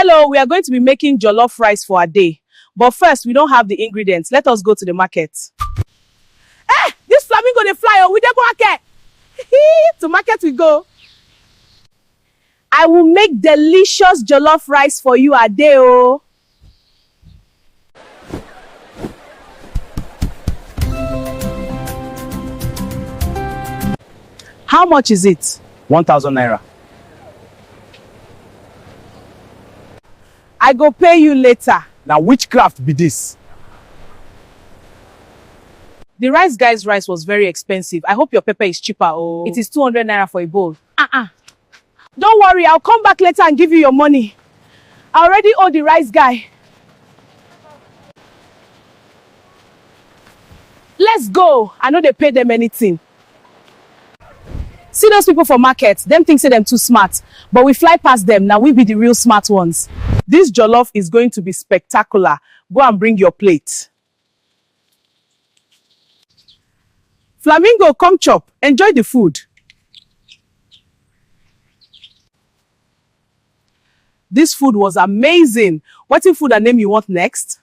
Hello, we are going to be making jollof rice for our day. But first, we don't have the ingredients. Let us go to the market. This flamingo dey fly oh, we dey go market. To market we go. I will make delicious jollof rice for you a day oh. How much is it? 1,000 naira. I go pay you later. Now witchcraft be this? The rice guy's rice was very expensive. I hope your pepper is cheaper. Oh, it is 200 naira for a bowl. Don't worry, I'll come back later and give you your money. I already owe the rice guy. Let's go. I know they pay them anything. See those people for market, them think say them too smart, but we fly past them, now we be the real smart ones. This jollof is going to be spectacular. Go and bring your plate. Flamingo, come chop. Enjoy the food. This food was amazing. What food and name you want next?